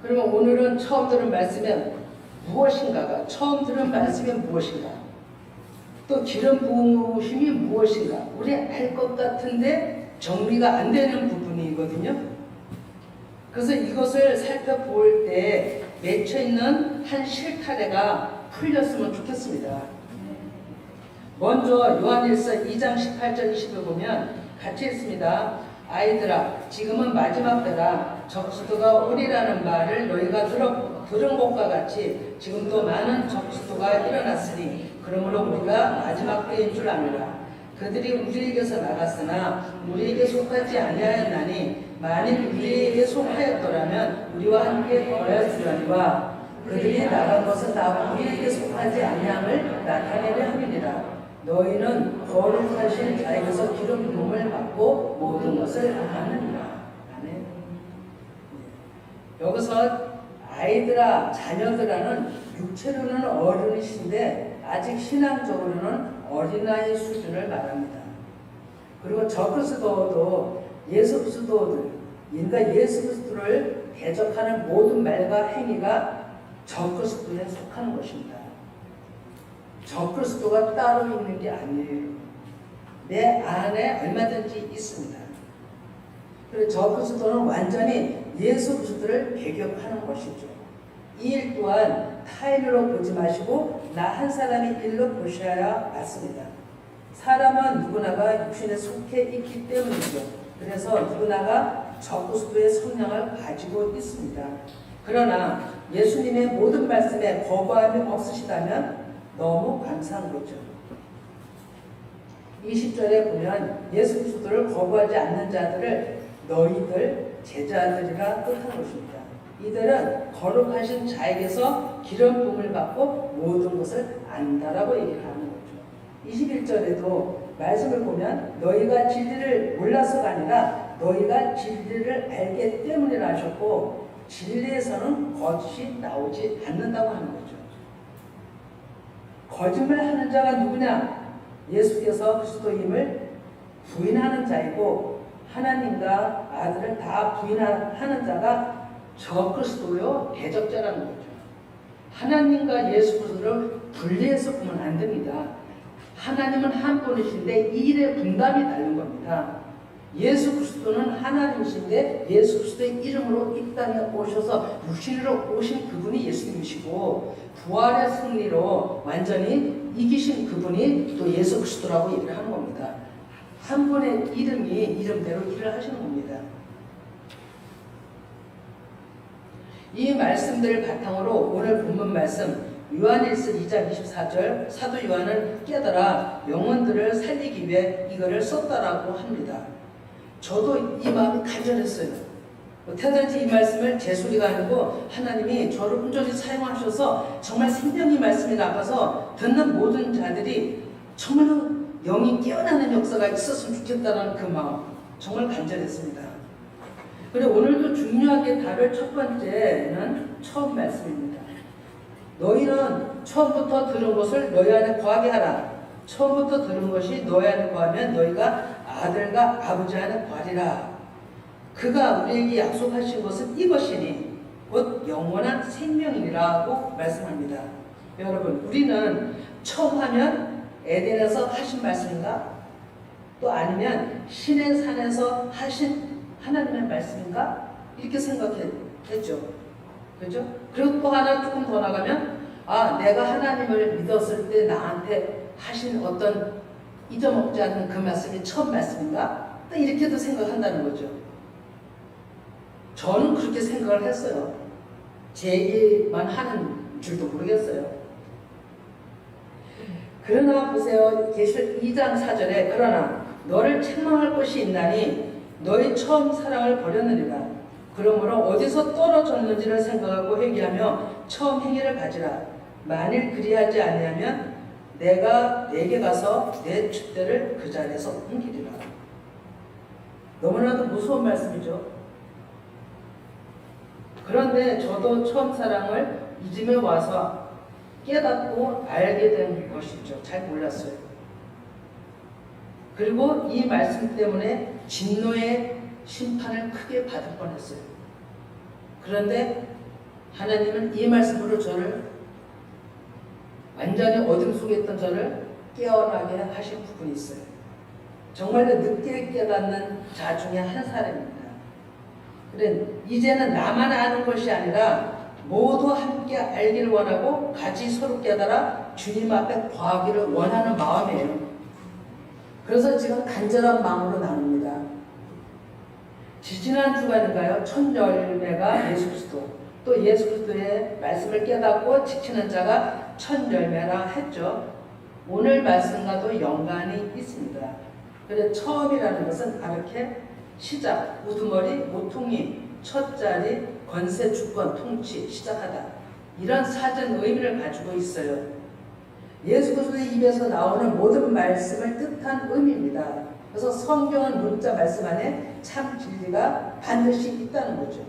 그러면 오늘은 처음 들은 말씀이 무엇인가가, 처음 들은 말씀이 무엇인가, 또 기름 부으심이 무엇인가, 우리 알 것 같은데 정리가 안 되는 부분이거든요. 그래서 이것을 살펴볼 때 맺혀있는 한 실타래가 풀렸으면 좋겠습니다. 먼저 요한일서 2장 18절 20을 보면 같이 읽습니다. 아이들아, 지금은 마지막 때라. 적수도가 오리라는 말을 너희가 들은 것과 같이 지금도 많은 적수도가 일어났으니 그러므로 우리가 마지막 때인 줄 아노라. 그들이 우리에게서 나갔으나 우리에게 속하지 아니하였나니 만일 우리에게 속하였더라면 우리와 함께 거하였으려니와 그들이 나간 것은 다 우리에게 속하지 아니함을 나타내려 함이니라. 너희는 거룩하신 자에게서 기름 부음을 받고 모든 것을 아느니라. 아멘. 여기서 아이들아, 자녀들아는 육체로는 어른이신데 아직 신앙적으로는 어린아이 수준을 말합니다. 그리고 적그리스도도 예수 그리스도들, 그러니까 예수 그리스도를 대적하는 모든 말과 행위가 적그리스도에 속하는 것입니다. 적그리스도가 따로 있는 게 아니에요. 내 안에 얼마든지 있습니다. 그리고 적그리스도는 완전히 예수 그리스도를 배격하는 것이죠. 이 일 또한 타인으로 보지 마시고 나 한 사람의 일로 보셔야 맞습니다. 사람은 누구나가 육신에 속해 있기 때문이죠. 그래서 누구나가 적그리스도의 성령을 가지고 있습니다. 그러나 예수님의 모든 말씀에 거부함이 없으시다면 너무 감사한 거죠. 20절에 보면 예수 그리스도를 거부하지 않는 자들을 너희들 제자들이라 뜻한 것입니다. 이들은 거룩하신 자에게서 기름 부음을 받고 모든 것을 안다라고 얘기를 하는 거죠. 21절에도 말씀을 보면 너희가 진리를 몰라서가 아니라 너희가 진리를 알기 때문이라 하셨고 진리에서는 거짓이 나오지 않는다고 하는 거죠. 거짓말하는 자가 누구냐? 예수께서 그리스도임을 부인하는 자이고 하나님과 아들을 다 부인하는 자가 적그리스도요 대적자라는 거죠. 하나님과 예수 그리스도를 분리해서 보면 안 됩니다. 하나님은 한 분이신데 이 일의 분담이 다른 겁니다. 예수 그리스도는 하나님이신데 예수 그리스도의 이름으로 이 땅에 오셔서 육신으로 오신 그분이 예수님이시고 부활의 승리로 완전히 이기신 그분이 또 예수 그리스도라고 얘기를 하는 겁니다. 한 분의 이름이 이름대로 일을 하시는 겁니다. 이 말씀들을 바탕으로 오늘 본문 말씀 요한일서 2장 24절 사도 요한은 깨달아 영혼들을 살리기 위해 이거를 썼다라고 합니다. 저도 이 마음이 간절했어요. 태어난지 이 말씀을 제 소리가 아니고 하나님이 저를 온전히 사용하셔서 정말 생명의 말씀이 나가서 듣는 모든 자들이 정말 영이 깨어나는 역사가 있었으면 좋겠다는 그 마음 정말 간절했습니다. 그리고 오늘도 중요하게 다룰 첫 번째는 처음 말씀입니다. 너희는 처음부터 들은 것을 너희 안에 거하게 하라. 처음부터 들은 것이 너희 안에 거하면 너희가 아들과 아버지 안에 거하리라. 그가 우리에게 약속하신 것은 이것이니 곧 영원한 생명이라고 말씀합니다. 여러분, 우리는 처음 하면 에덴에서 하신 말씀인가? 또 아니면 신의 산에서 하신 하나님의 말씀인가? 이렇게 생각했죠. 그죠? 그리고 또 하나 조금 더 나가면 내가 하나님을 믿었을 때 나한테 하신 어떤 잊어먹지 않는 그 말씀이 처음 말씀인가? 또 이렇게도 생각한다는 거죠. 저는 그렇게 생각을 했어요. 제 얘기만 하는 줄도 모르겠어요. 그러나 보세요. 계시록 2장 4절에 그러나 너를 책망할 것이 있나니 너의 처음 사랑을 버렸느니라. 그러므로 어디서 떨어졌는지를 생각하고 회개하며 처음 행위를 가지라. 만일 그리하지 아니하면 내가 내게 가서 내 줏대를 그 자리에서 옮기리라. 너무나도 무서운 말씀이죠. 그런데 저도 처음 사랑을 이쯤에 와서 깨닫고 알게 된 것이죠. 잘 몰랐어요. 그리고 이 말씀 때문에 진노의 심판을 크게 받을 뻔했어요. 그런데 하나님은 이 말씀으로 저를 완전히 어둠 속에 있던 저를 깨어나게 하신 부분이 있어요. 정말로 늦게 깨닫는 자 중에 한 사람입니다. 그래, 이제는 나만 아는 것이 아니라 모두 함께 알기를 원하고 같이 서로 깨달아 주님 앞에 거하기를 원하는 마음이에요. 그래서 지금 간절한 마음으로 나눕니다. 지지난 주간인가요? 첫 열매가 예수 그리스도, 또 예수 그리스도의 말씀을 깨닫고 지키는 자가 첫 열매라 했죠. 오늘 말씀과도 연관이 있습니다. 그래서 처음이라는 것은 이렇게 시작, 우두머리, 모퉁이, 첫자리, 권세, 주권, 통치, 시작하다. 이런 사전 의미를 가지고 있어요. 예수 그리스도의 입에서 나오는 모든 말씀을 뜻한 의미입니다. 그래서 성경은 문자 말씀 안에 참 진리가 반드시 있다는 거죠.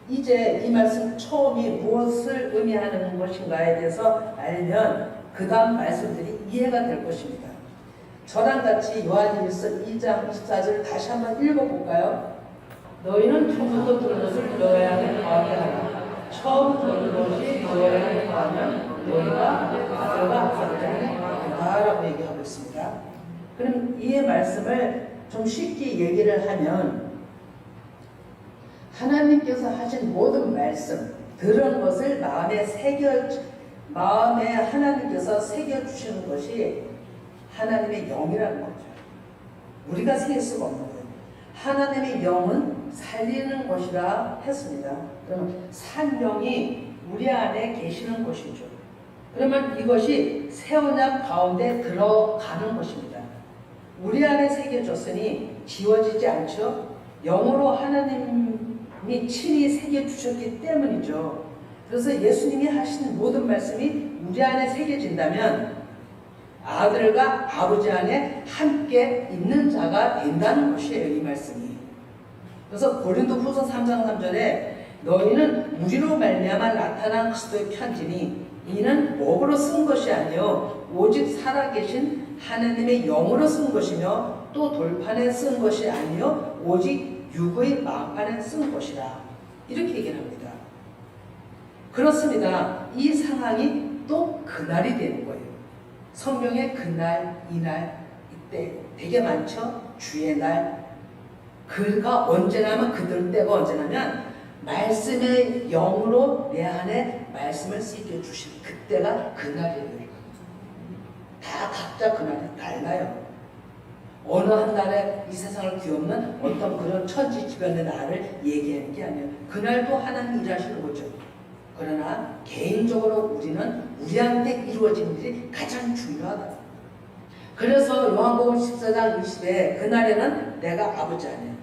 이제 이 말씀 처음이 무엇을 의미하는 것인가에 대해서 알면 그 다음 말씀들이 이해가 될 것입니다. 저랑 같이 요한일서 2장 24절 다시 한번 읽어볼까요? 너희는 처음부터 들은 것을 너희 안에 거하게 하라. 처음 들은 것이 너희 안에 거하면 너희가 아들과 아버지 안에 거하라고 얘기하고 있습니다. 그럼 이 말씀을 좀 쉽게 얘기를 하면 하나님께서 하신 모든 말씀, 들은 것을 마음에 하나님께서 새겨주시는 것이 하나님의 영이라는 거죠. 우리가 새길 수가 없는 거예요. 하나님의 영은 살리는 것이라 했습니다. 그러면 산 영이 우리 안에 계시는 것이죠. 그러면 이것이 새 언약 가운데 들어가는 것입니다. 우리 안에 새겨졌으니 지워지지 않죠. 영으로 하나님이 친히 새겨주셨기 때문이죠. 그래서 예수님이 하신 모든 말씀이 우리 안에 새겨진다면 아들과 아버지 안에 함께 있는 자가 된다는 것이에요. 이 말씀이. 그래서 고린도후서 3장 3절에 너희는 우리로 말미암아 나타난 그리스도의 편지니 이는 목으로 쓴 것이 아니요 오직 살아계신 하나님의 영으로 쓴 것이며 또 돌판에 쓴 것이 아니요 오직 육의 마음판에 쓴 것이라. 이렇게 얘기를 합니다. 그렇습니다. 이 상황이 또 그날이 되는 거예요. 성경에 그날, 이날, 이때 되게 많죠. 주의 날. 그가 언제냐면 그들 때가 언제냐면 말씀의 영으로 내 안에 말씀을 쓰게 주신 그때가 그날이에요. 다 각자 그날이 달라요. 어느 한 날에 이 세상을 뒤엎는 어떤 그런 천지지변의 날을 얘기하는 게 아니에요. 그날도 하나님 일하시는 거죠. 그러나 개인적으로 우리는 우리한테 이루어진 일이 가장 중요하다. 그래서 요한복음 14장 20에 그날에는 내가 아버지 안에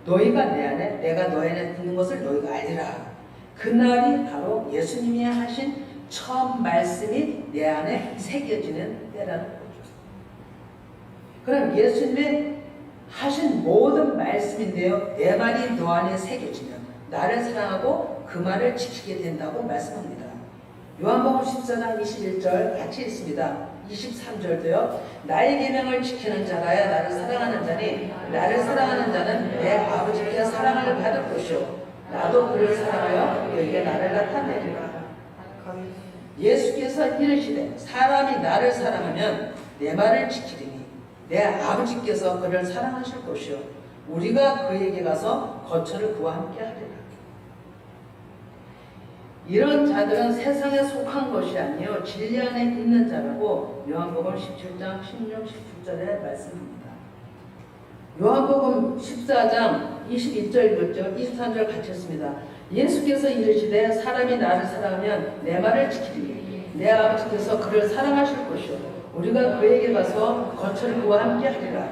너희가 내 안에 내가 너희 안에 있는 것을 너희가 알리라. 그날이 바로 예수님이 하신 처음 말씀이 내 안에 새겨지는 때라는 거죠. 그럼 예수님이 하신 모든 말씀인데요, 내 말이 너 안에 새겨지면 나를 사랑하고 그 말을 지키게 된다고 말씀합니다. 요한복음 14장 21절 같이 읽습니다. 23절도요. 나의 계명을 지키는 자라야 나를 사랑하는 자니 나를 사랑하는 자는 내 아버지께 사랑을 받을 것이요 나도 그를 사랑하여 그에게 나를 나타내리라. 예수께서 이르시되 사람이 나를 사랑하면 내 말을 지키리니 내 아버지께서 그를 사랑하실 것이요 우리가 그에게 가서 거처를 그와 함께 하리라. 이런 자들은 세상에 속한 것이 아니요 진리 안에 있는 자라고 요한복음 17장 16, 17절에 말씀합니다. 요한복음 14장 22절 읽었죠. 23절 같이 했습니다. 예수께서 이르시되 사람이 나를 사랑하면 내 말을 지키리니 내 아버지께서 그를 사랑하실 것이요 우리가 그에게 가서 거처를 그와 함께 하리라.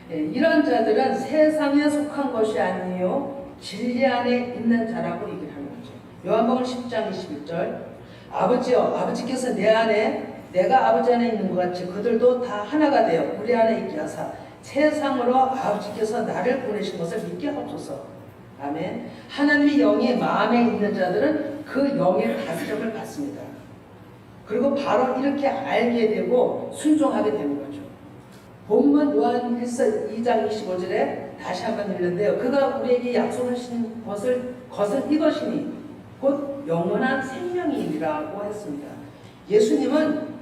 이런 자들은 세상에 속한 것이 아니요 진리 안에 있는 자라고 얘기를 하는 거죠. 요한복음 10장 21절 아버지여 아버지께서 내 안에 내가 아버지 안에 있는 것 같이 그들도 다 하나가 되어 우리 안에 있게 하사 세상으로 아버지께서 나를 보내신 것을 믿게 하옵소서. 아멘. 하나님의 영이 마음에 있는 자들은 그 영의 다스림을 받습니다. 그리고 바로 이렇게 알게 되고 순종하게 되는 거죠. 본문 요한일서 2장 25절에 다시 한번 읽는데요. 그가 우리에게 약속하신 것은 이것이니 곧 영원한 생명이라고 했습니다. 예수님은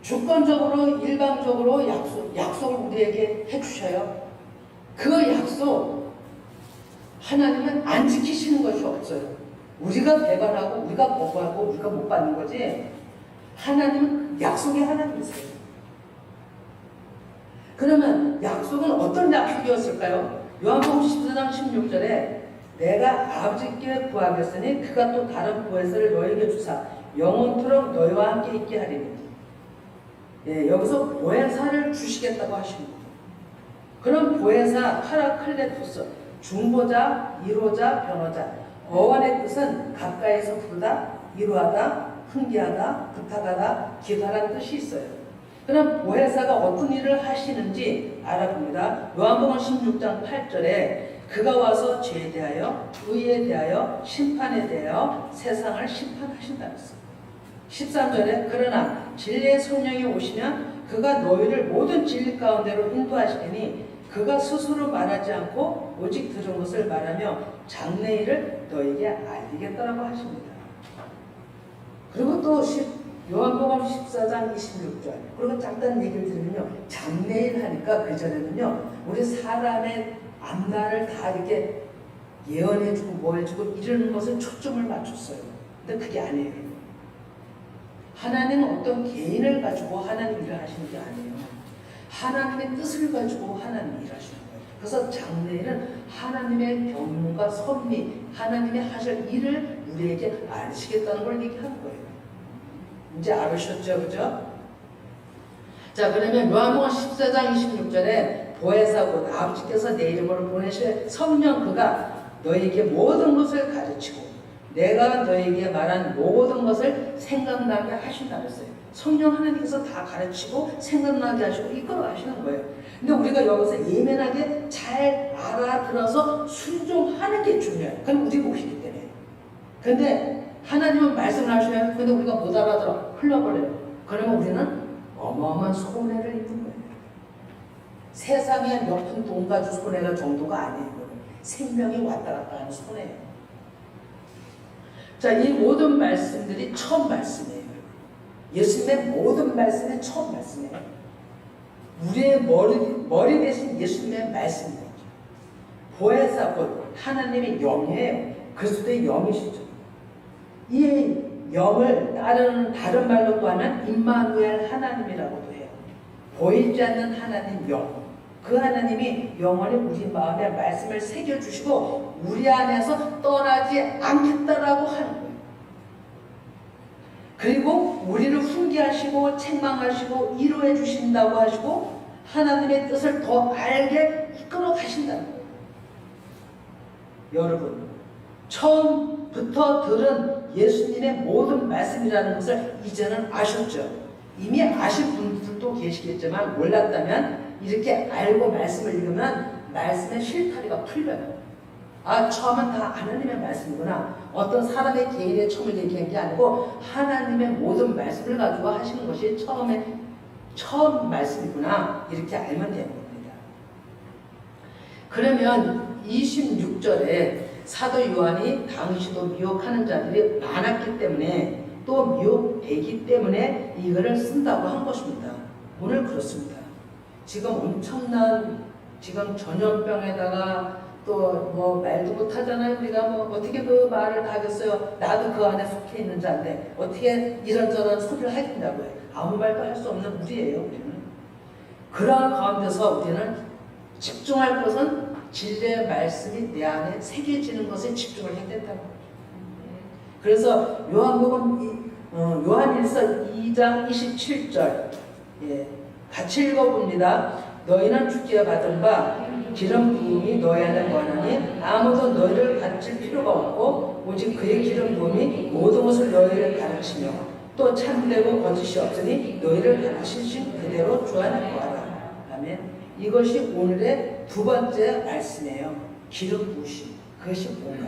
주권적으로 일방적으로 약속을 우리에게 해주셔요. 그 약속 하나님은 안 지키시는 것이 없어요. 우리가 배반하고 우리가 거부하고 우리가 못 받는 거지, 하나님은 약속의 하나님이세요. 그러면 약속은 어떤 약속이었을까요? 요한복음 14장 16절에 내가 아버지께 구하겠으니 그가 또 다른 보혜사를 너에게 주사 영원토록 너희와 함께 있게 하리니. 예, 여기서 보혜사를 주시겠다고 하시는 거예요. 그럼 보혜사, 파라클레토스, 중보자, 이로자, 변호자. 어원의 뜻은 가까이서 부르다, 이루하다, 훈계하다, 부탁하다, 기도하라는 뜻이 있어요. 그럼 보혜사가 어떤 일을 하시는지 알아봅니다. 요한복음 16장 8절에 그가 와서 죄에 대하여, 의에 대하여, 심판에 대하여 세상을 심판하신다 했어요. 13절에 그러나 진리의 성령이 오시면 그가 너희를 모든 진리 가운데로 인도하시리니 그가 스스로 말하지 않고 오직 들은 것을 말하며 장래일을 너희에게 알리겠다라고 하십니다. 그리고 또 요한복음 14장 26절, 그리고 잠깐 얘기를 드리면요, 장래일 하니까 그 전에는요 우리 사람의 앞날을 다 이렇게 예언해주고 뭐 해주고 이러는 것을 초점을 맞췄어요. 근데 그게 아니에요. 하나님은 어떤 개인을 가지고 하나님 일을 하시는 게 아니에요. 하나님의 뜻을 가지고 하나님 일하시는 거예요. 그래서 장래일은 하나님의 경륜과 섭리, 하나님의 하실 일을 우리에게 알리시겠다는 걸 얘기하는 거예요. 이제 알으셨죠? 그죠? 자, 그러면 요한복음 14장 26절에 보혜사 곧 아버지께서 내 이름으로 보내실 성령 그가 너희에게 모든 것을 가르치고 내가 너희에게 말한 모든 것을 생각나게 하신다 그랬어요. 성령 하나님께서 다 가르치고 생각나게 하시고 이끌어 가시는 거예요. 근데 우리가 여기서 예민하게 잘 알아들어서 순종하는 게 중요해요. 그건 우리 몫이기 때문에. 근데 하나님은 말씀을 하셔요. 근데 우리가 못 알아들어. 흘러버려요. 그러면 우리는 어마어마한 손해를 입는 거예요. 세상에 몇 푼 돈 가지고 손해가 정도가 아니에요. 생명이 왔다 갔다 하는 손해예요. 자, 이 모든 말씀들이 처음 말씀이에요. 예수님의 모든 말씀이 처음 말씀이에요. 우리의 머리 대신 예수님의 말씀이에요. 보혜사 곧 하나님의 영이에요. 그리스도의 영이시죠. 이 영을 다른 말로 또 하면 임마누엘 하나님이라고도 해요. 보이지 않는 하나님 영. 그 하나님이 영원히 우리 마음에 말씀을 새겨주시고 우리 안에서 떠나지 않겠다라고 하는 거예요. 그리고 우리를 훈계하시고 책망하시고 위로해 주신다고 하시고 하나님의 뜻을 더 알게 이끌어 가신다는 거예요. 여러분, 처음부터 들은 예수님의 모든 말씀이라는 것을 이제는 아셨죠? 이미 아신 분들도 계시겠지만 몰랐다면 이렇게 알고 말씀을 읽으면 말씀의 실타리가 풀려요. 아, 처음은 다 하나님의 말씀이구나. 어떤 사람의 개인의 처음을 얘기한 게 아니고 하나님의 모든 말씀을 가지고 하시는 것이 처음 말씀이구나. 이렇게 알면 되는 겁니다. 그러면 26절에 사도 요한이 당시도 미혹하는 자들이 많았기 때문에 또 미혹되기 때문에 이거를 쓴다고 한 것입니다. 오늘 그렇습니다. 지금 엄청난 지금 전염병에다가 또 뭐 말도 못하잖아요. 우리가 뭐 어떻게 그 말을 다 하겠어요. 나도 그 안에 속해 있는 자인데 어떻게 이런저런 소리를 하겠냐고 해요. 아무 말도 할 수 없는 우리예요. 우리는. 그러한 가운데서 우리는 집중할 것은 진리의 말씀이 내 안에 새겨지는 것에 집중을 해야 된다고. 그래서 요한일서 2장 27절 같이 읽어봅니다. 너희는 주께 받은 바 기름 부음이 너희 안에 거하니 아무도 너희를 가르칠 필요가 없고 오직 그의 기름 부음이 모든 것을 너희를 가르치며 또 참되고 거짓이 없으니 너희를 가르치신 그대로 주 안에 거하라. 아멘. 이것이 오늘의 두 번째 말씀이에요. 기름 부으심. 그것이 뭔가?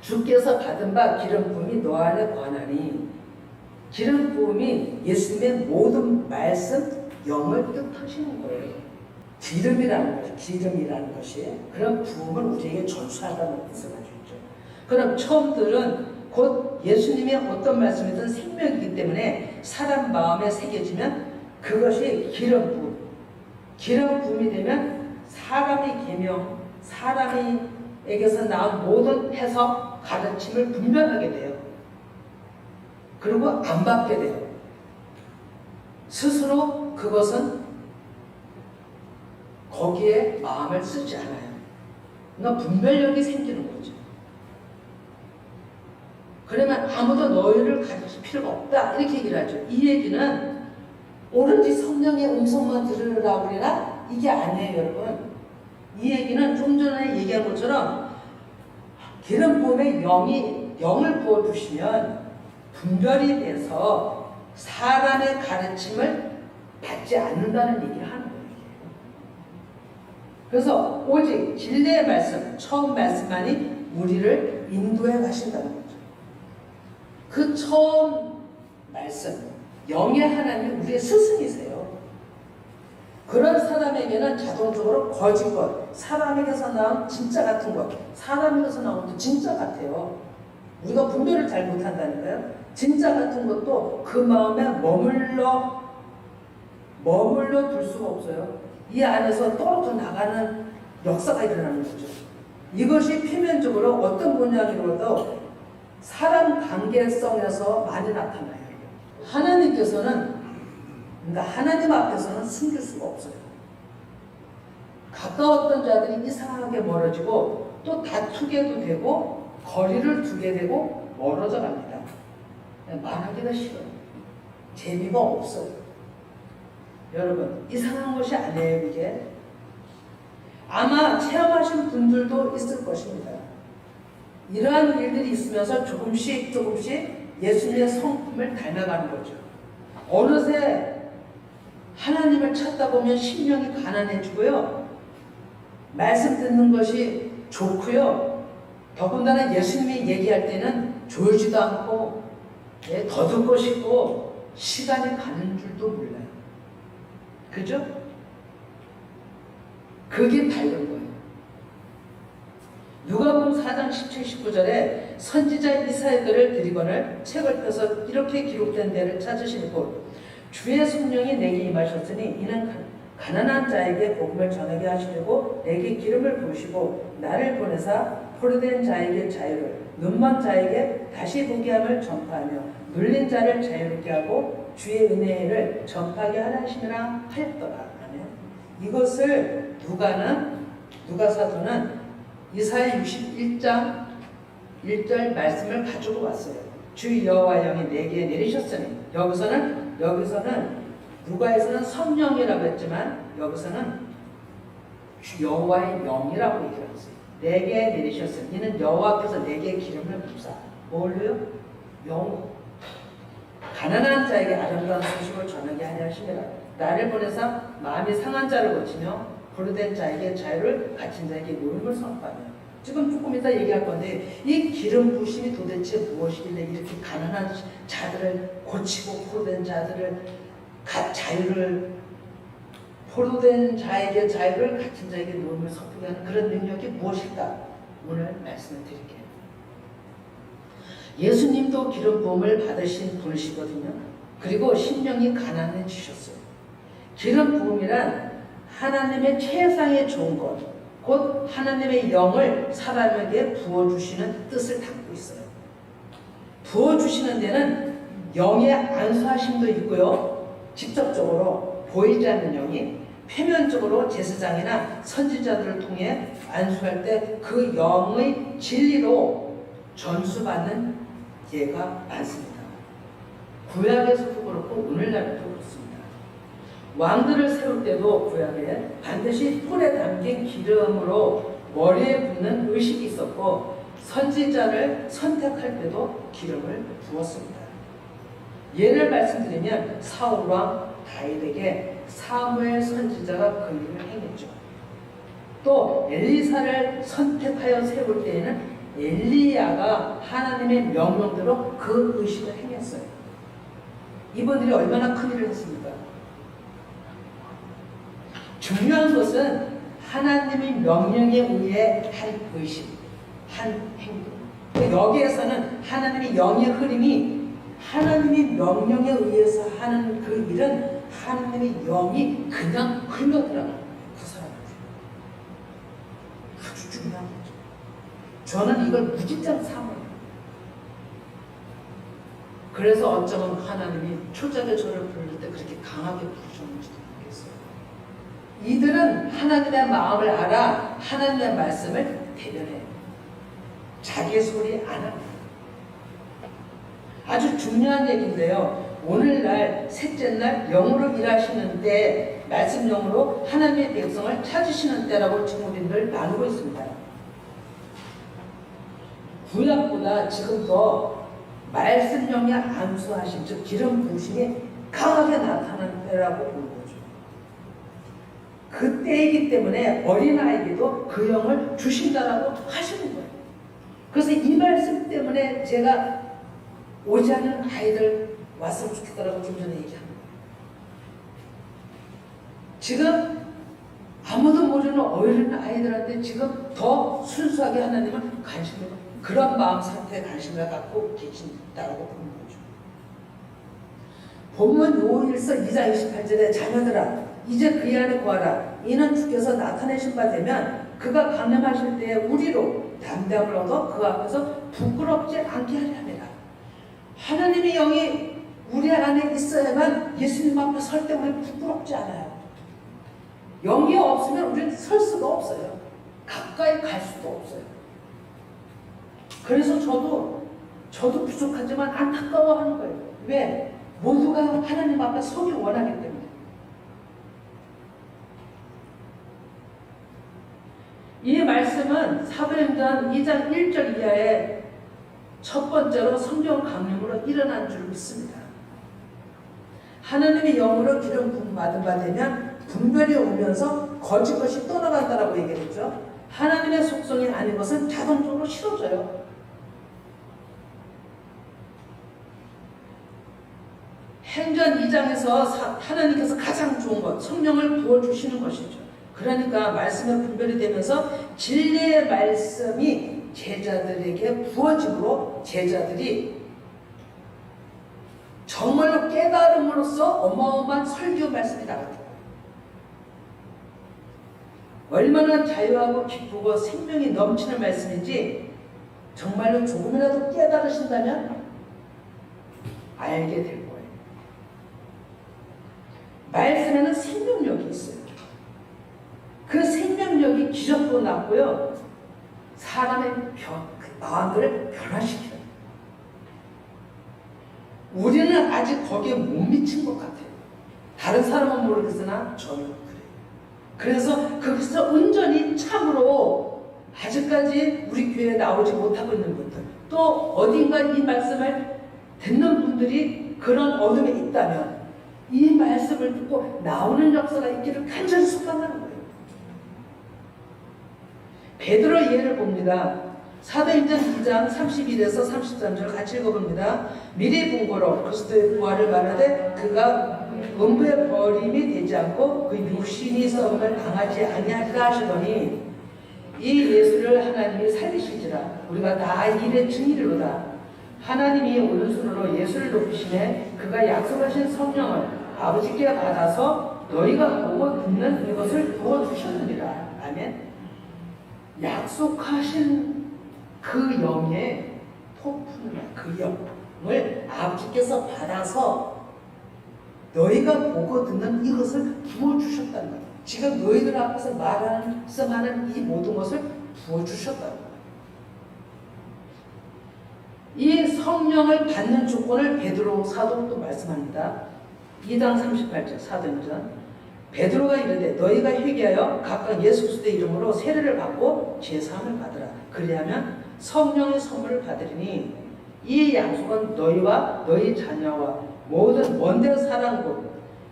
주께서 받은 바 기름 부음이 너 안에 거하나니 기름 부음이 예수님의 모든 말씀 영을 뜻하시는 거예요. 기름이라는 것이 그런 부음을 우리에게 전수하다는 뜻을 가지고 있죠. 그럼 처음들은 곧 예수님의 어떤 말씀이든 생명이기 때문에 사람 마음에 새겨지면 그것이 기름 부음이 되면 사람의 계명, 사람에게서 나온 모든 해석, 가르침을 분별하게 돼요. 그리고 안 받게 돼요. 스스로 그것은 거기에 마음을 쓰지 않아요. 그러니까 분별력이 생기는 거죠. 그러면 아무도 너희를 가르칠 필요가 없다 이렇게 얘기를 하죠. 이 얘기는 오로지 성령의 음성만 들으라고 그러나 이게 아니에요, 여러분. 이 얘기는 좀 전에 얘기한 것처럼 기름 부음에 영을 부어주시면 분별이 돼서 사람의 가르침을 받지 않는다는 얘기를 하는 거예요. 그래서 오직 진리의 말씀, 처음 말씀만이 우리를 인도해 가신다는 거죠. 그 처음 말씀, 영의 하나님 우리의 스승이세요. 그런 사람에게는 자동적으로 거짓 것, 사람에게서 나온 진짜 같은 것, 사람에게서 나온 것도 진짜 같아요. 우리가 분별을 잘 못한다니까요. 진짜 같은 것도 그 마음에 머물러 둘 수가 없어요. 이 안에서 떨어져 나가는 역사가 일어나는 거죠. 이것이 표면적으로 어떤 모양으로도 사람 관계성에서 많이 나타나요. 하나님께서는, 그러니까 하나님 앞에서는 숨길 수가 없어요. 가까웠던 자들이 이상하게 멀어지고 또 다투게도 되고 거리를 두게 되고 멀어져 갑니다. 말하기가 싫어요. 재미가 없어요. 여러분, 이상한 것이 아니에요, 이게. 아마 체험하신 분들도 있을 것입니다. 이러한 일들이 있으면서 조금씩 예수님의 성품을 닮아가는 거죠. 어느새 하나님을 찾다 보면 심령이 가난해지고요. 말씀 듣는 것이 좋고요. 더군다나 예수님이 얘기할 때는 졸지도 않고 더 듣고 싶고 시간이 가는 줄도 몰라요. 그죠? 그게 다른 거예요. 누가복음 4장 17, 19절에 선지자 이사야를 드리거늘 책을 펴서 이렇게 기록된 데를 찾으시는 곳 주의 성령이 내게 임하셨으니 이는 가난한 자에게 복음을 전하게 하시려고 내게 기름을 부으시고 나를 보내사 포로된 자에게 자유를 눈먼 자에게 다시 보게 함을 전파하며 눌린 자를 자유롭게 하고 주의 은혜를 전파하게 하라 하시니라 하였더라. 이것을 누가 사도는 이사야 61장 1절 말씀을 가지고 왔어요. 주 여호와 영이 내게 내리셨으니 여기서는 누가에서는 성령이라고 했지만 여기서는 주 여호와의 영이라고 얘기를 했어요. 내게 내리셨으니 이는 여호와께서 내게 기름을 부사 뭘로요? 영 가난한 자에게 아름다운 소식을 전하게 하려 하시니라. 나를 보내사 마음이 상한 자를 고치며 포로된 자에게 자유를 갇힌 자에게 노임을 선포하며 지금 조금 이따 얘기할 건데 이 기름 부으심이 도대체 무엇이길래 이렇게 가난한 자들을 고치고 포로된 자들을 자유를 포로된 자에게 자유를 갇힌 자에게 노임을 선포하게 하는 그런 능력이 무엇일까? 오늘 말씀을 드릴게요. 예수님도 기름 부음을 받으신 분이시거든요. 그리고 심령이 가난해지셨어요. 기름 부음이란 하나님의 최상의 좋은 것, 곧 하나님의 영을 사람에게 부어주시는 뜻을 담고 있어요. 부어주시는 데는 영의 안수하심도 있고요. 직접적으로 보이지 않는 영이 표면적으로 제사장이나 선지자들을 통해 안수할 때 그 영의 진리로 전수받는 예가 많습니다. 구약에서도 그렇고 오늘날에도 그렇습니다. 왕들을 세울 때도 구약에 반드시 뿔에 담긴 기름으로 머리에 붓는 의식이 있었고 선지자를 선택할 때도 기름을 부었습니다. 예를 말씀드리면 사울왕 다윗에게 사무엘 선지자가 그 일을 행했죠. 또 엘리사를 선택하여 세울 때에는 엘리야가 하나님의 명령대로 그 의식을 행했어요. 이분들이 얼마나 큰 일을 했습니까? 중요한 것은 하나님의 명령에 의해 한 의식, 한 행동. 여기에서는 하나님의 영의 흐름이 하나님의 명령에 의해서 하는 그 일은 하나님의 영이 그냥 흘러들어가는 거예요. 그 사람한테. 아주 중요한 거죠. 저는 이걸 무진장 사모해요. 그래서 어쩌면 하나님이 초작에 저를 부를 때 그렇게 강하게 부르셨는지도 모르겠어요. 이들은 하나님의 마음을 알아 하나님의 말씀을 대변해요. 자기 소리 안 합니다. 아주 중요한 얘기인데요. 오늘날 셋째 날 영으로 일하시는 때, 말씀 영으로 하나님의 백성을 찾으시는 때라고 증거인들 나누고 있습니다. 구약보다 지금 더 말씀 영에 안수하신, 즉 기름 부으심이 강하게 나타나는 때라고 보는 거죠. 그때이기 때문에 어린아이에게도 그 영을 주신다라고 하시는 거예요. 그래서 이 말씀 때문에 제가 오지 않는 아이들 왔으면 좋겠다라고 좀 전에 얘기한 거예요. 지금 아무도 모르는 어린 아이들한테 지금 더 순수하게 하나님은 관심을, 그런 마음 상태에 관심을 갖고 계신다라고 보는 거죠. 본문 요일서 2장 28절에 자녀들아 이제 그의 안에 구하라. 이는 주께서 나타내신 바 되면 그가 강림하실 때에 우리로 담대함을 얻어 그 앞에서 부끄럽지 않게 하려 함이라. 하나님의 영이 우리 안에 있어야만 예수님 앞에 설 때 우리 부끄럽지 않아요. 영이 없으면 우리는 설 수가 없어요. 가까이 갈 수도 없어요. 그래서 저도 부족하지만 안타까워하는 거예요. 왜? 모두가 하나님 앞에 서기 원하기 때문에. 이 말씀은 사도행전 2장 1절 이하에 첫 번째로 성령 강림으로 일어난 줄 믿습니다. 하나님의 영으로 기름 부음 받은 바 되면 분별이 오면서 거짓 것이 떠나간다라고 얘기했죠. 하나님의 속성이 아닌 것은 자동적으로 싫어져요. 행전 2장에서 하나님께서 가장 좋은 것, 성령을 부어주시는 것이죠. 그러니까 말씀의 분별이 되면서 진리의 말씀이 제자들에게 부어짐으로 제자들이 정말로 깨달음으로써 어마어마한 설교 말씀이 나갔다. 얼마나 자유하고 기쁘고 생명이 넘치는 말씀인지 정말로 조금이라도 깨달으신다면 알게 될 거예요. 말씀에는 생명력이 있어요. 그 생명력이 기적도 났고요. 사람의 마음들을 변화시켜요. 우리는 아직 거기에 못 미친 것 같아요. 다른 사람은 모르겠으나 저는 그래요. 그래서 거기서 온전히 참으로 아직까지 우리 교회에 나오지 못하고 있는 분들, 또 어딘가 이 말씀을 듣는 분들이 그런 어둠에 있다면 이 말씀을 듣고 나오는 역사가 있기를 간절히 소망하는 거예요. 베드로 예를 봅니다. 사도행전 2장 31에서 33절 같이 읽어봅니다. 미리 본고로 그리스도의 부활을 말하되 그가 음부에 버림이 되지 않고 그 육신이 썩음을 당하지 아니할까 하시더니 이 예수를 하나님이 살리시지라. 우리가 다 일의 증인이로다. 하나님이 오른손으로 예수를 높이시매 그가 약속하신 성령을 아버지께 받아서 너희가 보고 듣는 이것을 부어주셨느니라. 아멘. 약속하신 그 영의 토프는 그 영을 아버지께서 받아서 너희가 보고 듣는 이것을 부어주셨다는 거예요. 지금 너희들 앞에서 말하는 이 모든 것을 부어주셨다는 거예요. 이 성령을 받는 조건을 베드로 사도도 말씀합니다. 2장 38절 사도행전. 베드로가 이르되 너희가 회개하여 각각 예수 그리스도의 이름으로 세례를 받고 제사함을 받으라. 그리하면 성령의 선물을 받으리니 이 약속은 너희와 너희 자녀와 모든 먼데 사랑 곳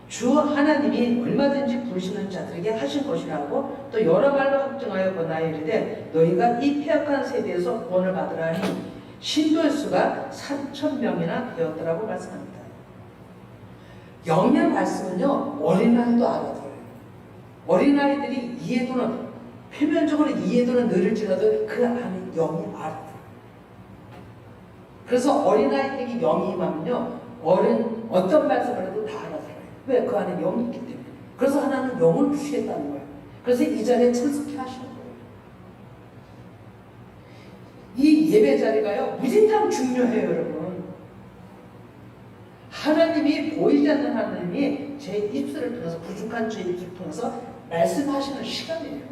주 하나님이 얼마든지 부르시는 자들에게 하신 것이라고 또 여러 말로 확증하여 권하여 이르되 너희가 이 폐역한 세대에서 구원을 받으라 하니 신도의 수가 3,000명이나 되었더라고 말씀합니다. 영의 말씀은요, 어린아이도 알아들어요. 어린아이들이 이해도는, 표면적으로 이해도는 느릴지라도 그 안에 영이 알아들어요. 그래서 어린아이에게 영이 임하면요, 어떤 말씀을 해도 다 알아들어요. 왜? 그 안에 영이 있기 때문에. 그래서 하나는 영을 주시겠다는 거예요. 그래서 이 자리에 참석해 하시는 거예요. 이 예배 자리가요, 무진장 중요해요, 여러분. 하나님이, 보이지 않는 하나님이 제 입술을 통해서, 부족한 제 입술을 통해서 말씀하시는 시간이에요.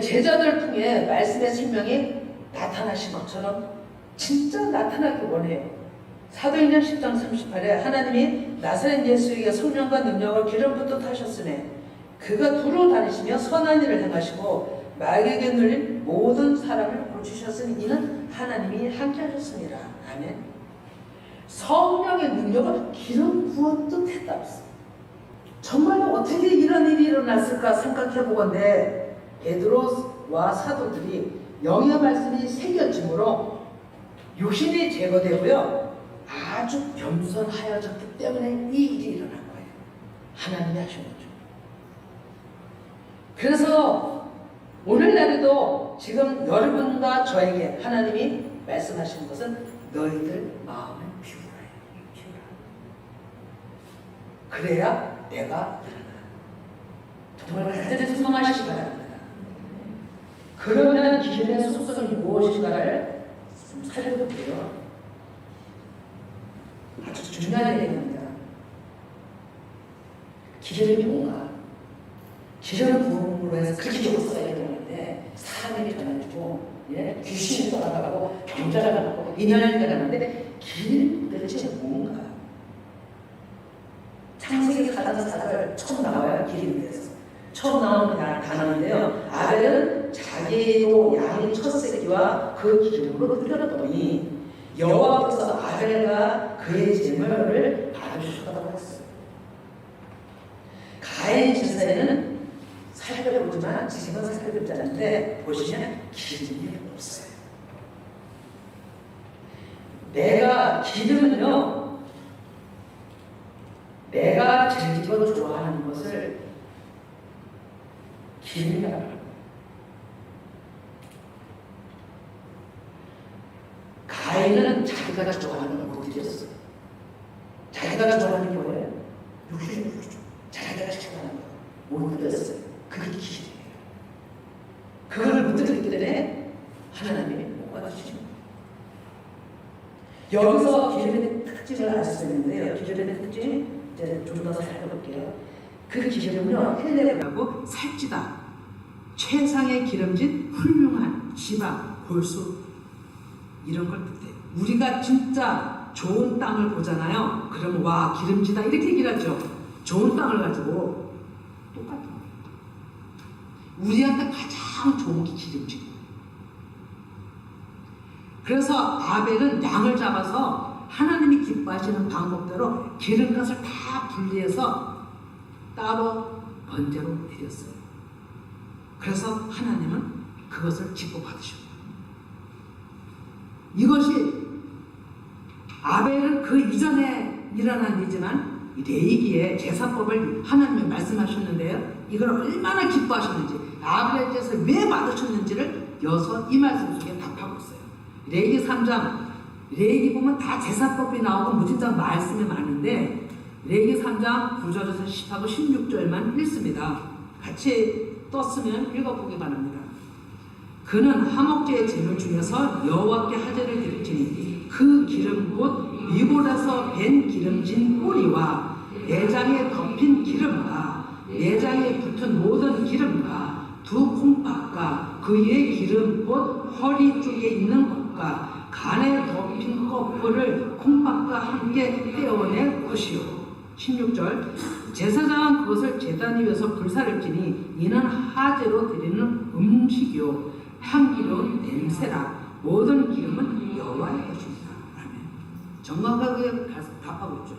제자들을 통해 말씀의 생명이 나타나신 것처럼 진짜 나타나길 원해요. 사도행전 10장 38에 하나님이 나사렛 예수에게 성령과 능력을 기름부터 타셨으니 그가 두루 다니시며 선한 일을 행하시고 마귀에게 눌린 모든 사람을 고치셨으니 이는 하나님이 함께 하셨습니다. 아멘. 성령의 능력을 기름 부었듯 했다. 정말로 어떻게 이런 일이 일어났을까 생각해 보건대 베드로와 사도들이 영의 말씀이 새겨짐으로 육신이 제거되고요, 아주 겸손하여졌기 때문에 이 일이 일어난 거예요. 하나님이 하신 거죠. 그래서 오늘날에도 지금 여러분과 저에게 하나님이 말씀하시는 것은 너희들 마음을 비우라. 그래야 내가 일어나. 정말 간절히 소망하시기 바랍니다. 그러면 기름의 속성이 무엇인가를 좀 살펴볼게요. 아주 중요한 얘기입니다. 기름이 뭔가? 기름 부음으로 해서 그렇게 역사가 일어나는데 사람이 변해지고, 귀신이 떠나가고 병자가 나고 인연이 일어나는데 기름이 도대체 뭔가? 창세기 4장 4절 처음 나와요. 기름에 대해서. 처음 나오는 단어인데요. 아벨은 자기도 양의 첫 새끼와 그 기름으로 드렸더니 여호와께서 아벨과 그의 제물을 받으셨다고 했어요. 가인 제사에는 살펴보지만 지금은 살펴보지 않는데 보시면 기름이 없어요. 기름은요, 내가 즐기고 좋아하는 것을 기름이라고 합니다. 가인은 자기가 좋아하는 걸 못 드렸어요. 자기가 좋아하는 게 뭐예요? 육신을 주죠. 자기가 좋아하는 걸 못 드렸어요. 그게 기름이에요. 그걸 못 드렸기 때문에 하나님이 못 받으시죠. 여기서 기름의 특징을 알 수 있는데요. 기름의 특징 이제 좀 더 살펴볼게요. 그 기름은요, 헬레라고 살찌다, 최상의 기름진 훌륭한 지방, 골수 이런 걸 뜻해요. 우리가 진짜 좋은 땅을 보잖아요. 그러면 와, 기름지다 이렇게 얘기를 하죠. 좋은 땅을 가지고 똑같은 거예요. 우리한테 가장 좋은 게 기름지고. 그래서 아벨은 양을 잡아서 하나님이 기뻐하시는 방법대로 기름값을 다 분리해서 따로 번제로 드렸어요. 그래서 하나님은 그것을 기뻐 받으셨어요. 이것이 아벨은 그 이전에 일어난 일이지만 레위기의 제사법을 하나님이 말씀하셨는데요. 이걸 얼마나 기뻐하셨는지, 아벨의 제사를 왜 받으셨는지를 여서 이 말씀 속에 답하고 있어요. 레위기 3장, 레위기 보면 다 제사법이 나오고 무진장 말씀이 많은데 레위기 3장 9절에서 10하고 16절만 읽습니다. 같이 떴으면 읽어보기 바랍니다. 그는 화목제의 제물 중에서 여호와께 하제를 드릴지니 그 기름 곧 위볼에서 밴 기름진 꼬리와 내장에 덮인 기름과 내장에 붙은 모든 기름과 두 콩팥과 그의 기름 곧 허리 쪽에 있는 것과 간에 덮인 거풀을 콩팥과 함께 떼어낼 것이요. 16절 제사장은 그것을 제단 위에서 불사를 지니 이는 하제로 드리는 음식이요 향기로운 냄새라. 모든 기름은 여호와의 것입니다. 아멘. 정확하게 답하고 있죠.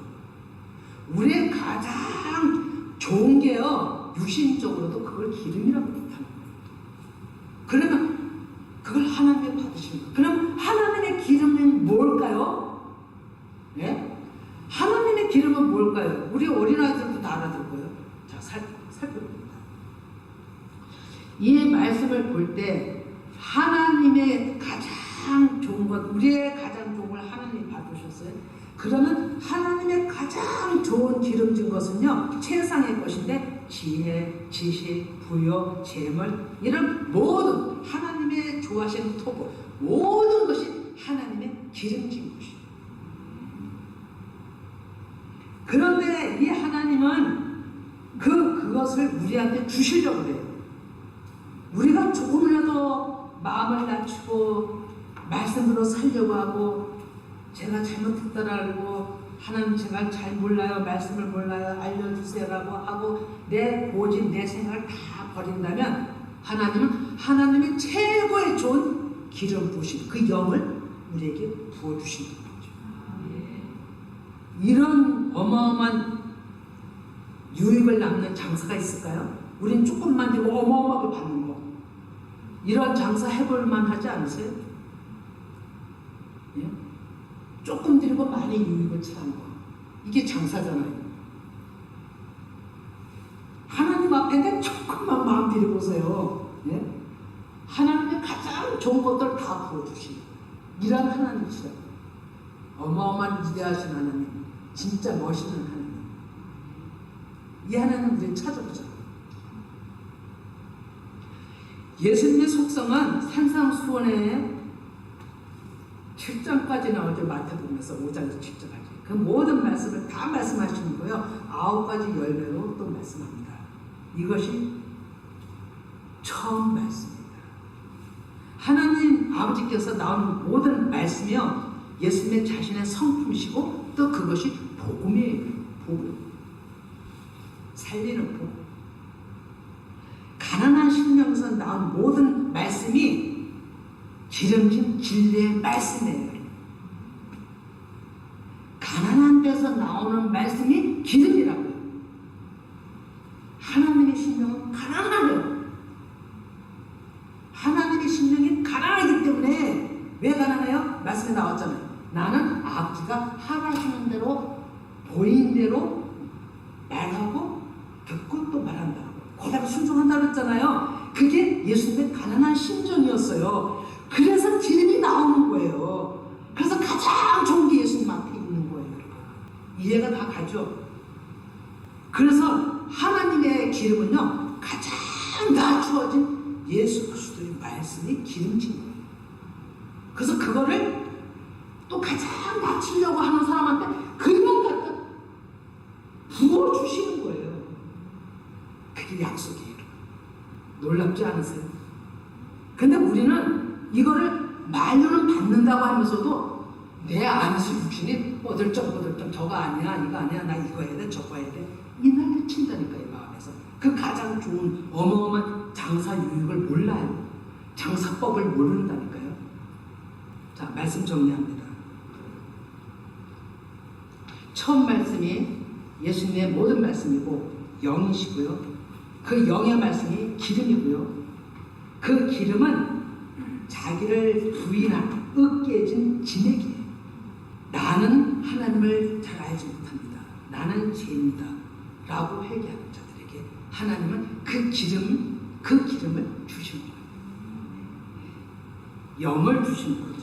우리의 가장 좋은 게요, 육신적으로도 그걸 기름이라고 못하는 거예요. 그러면 그걸 하나님이 받으십니다. 그럼 하나님의 기름은 뭘까요? 네? 하나님의 기름은 뭘까요? 우리 어린아이들도 다 알아들 거예요. 자, 살펴봅니다. 이 말씀을 볼 때 하나님의 가장 좋은 것, 우리의 가장 좋은 건 보셨어요? 그러면 하나님의 가장 좋은 기름진 것은요, 최상의 것인데 지혜, 지식, 부여, 재물 이런 모든 하나님의 좋아하시는 토부 모든 것이 하나님의 기름진 것이에요. 그런데 이 하나님은 그것을 우리한테 주시려고 해요. 우리가 조금이라도 마음을 낮추고 말씀으로 살려고 하고 제가 잘못했다라고 하나님 제가 잘 몰라요. 말씀을 몰라요. 알려주세요라고 하고 내 고집, 내 생각을 다 버린다면 하나님은 하나님의 최고의 좋은 기름 부으신 그 영을 우리에게 부어주신다는 거죠. 이런 어마어마한 유익을 남는 장사가 있을까요? 우린 조금만 들고 어마어마하게 받는 거. 이런 장사 해볼 만하지 않으세요? 예? 조금 들고 많이 유익을 취하는 거. 이게 장사잖아요. 하나님 앞에 조금만 마음 들여보세요. 예? 하나님의 가장 좋은 것들 다 부어주시고 이런 하나님이시라고. 어마어마한 위대하신 하나님, 진짜 멋있는 하나님. 이 하나님 우리를 찾아보자. 예수님의 속성은 산상수훈에 7장까지 나오죠. 마태복음에서 5장에서 7장까지. 그 모든 말씀을 다 말씀하시는 거예요. 9가지 열매로 또 말씀합니다. 이것이 처음 말씀입니다. 하나님 아버지께서 나온 모든 말씀이요, 예수님의 자신의 성품이시고 또 그것이 복음이에요. 복음. 살리는 복음. 가난한 심령에서 나온 모든 말씀이 기름진 진리의 말씀이에요. 가난한 데서 나오는 말씀이 기름이라고요. 하나님의 심령은 가난하네요. 하나님의 심령이 가난하기 때문에 왜 가난해요? 말씀에 나왔잖아요. 나는 아버지가 하라시는 대로 보인 대로 말하고 듣고 또 말한다고. 그대로 순종한다고 그랬잖아요. 그게 예수님의 가난한 심정이었어요. 그래서 기름이 나오는 거예요. 그래서 가장 좋은 게 예수님 앞에 있는 거예요. 이해가 다 가죠? 그래서 하나님의 기름은요, 가장 낮추어진 예수 그리스도의 말씀이 기름진 거예요. 그래서 그거를 또 가장 낮추려고 하는 사람한테 그냥 갖다 부어주시는 거예요. 그게 약속이에요. 놀랍지 않으세요? 근데 우리는 이거를 말로는 받는다고 하면서도 내 안에서 육신이 뻐들쩍 저거 아니야, 이거 아니야, 나 이거 해야 돼, 저거 해야 돼. 이 난리 친다니까, 이 마음에서. 그 가장 좋은 어마어마한 장사 유익을 몰라요. 장사법을 모른다니까요. 자, 말씀 정리합니다. 처음 말씀이 예수님의 모든 말씀이고 영이시고요. 그 영의 말씀이 기름이고요. 그 기름은 자기를 부인한 으깨진 진액이에요. 나는 하나님을 잘 알지 못합니다. 나는 죄인이다 라고 회개하는 자들에게 하나님은 그 기름을 주신 거예요. 영을 주신 거죠.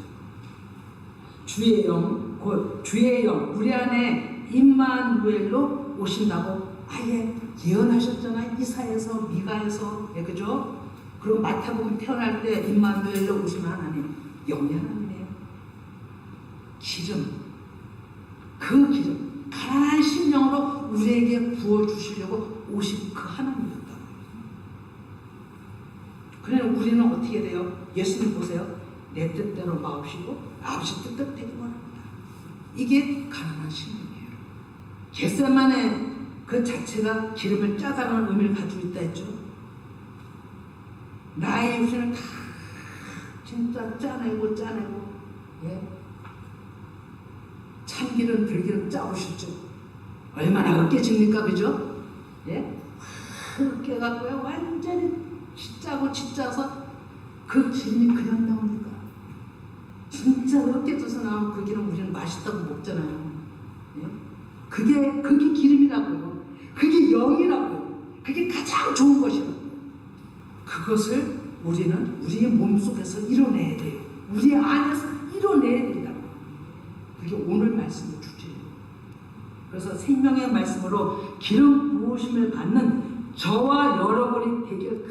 주의 영, 곧 주의 영, 우리 안에 임마누엘로 오신다고 아예 예언하셨잖아요. 이사야에서, 미가에서, 예, 그죠? 그리고 마태복음 태어날 때 임마누엘로 오신 하나님, 영의 하나님이에요. 기름, 그 기름, 가난한 심령으로 우리에게 부어주시려고 오신 그 하나님이었다. 그러면 우리는 어떻게 돼요? 예수님 보세요. 내 뜻대로 마옵시고 아버지 뜻대로 되기 원합니다. 이게 가난한 심령이에요. 겟세마네 그 자체가 기름을 짜다는 의미를 가지고 있다 했죠. 나의 육신을 다 진짜 짜내고 예. 참기름 들기름 짜오셨죠. 얼마나 으깨집니까, 그죠? 예? 으깨갖고요 완전히 찢짜서 그 기름이 그냥 나옵니까? 진짜 으깨져서 나온 그 기름 우리는 맛있다고 먹잖아요. 예? 그게 기름이라고요. 그게 영이라고요. 그게 가장 좋은 것이라고요. 그것을 우리는 우리의 몸속에서 이뤄내야 돼요. 우리 안에서 이뤄내야 된다고. 그게 오늘 말씀의 주제예요. 그래서 생명의 말씀으로 기름 부으심을 받는 저와 여러분이 되길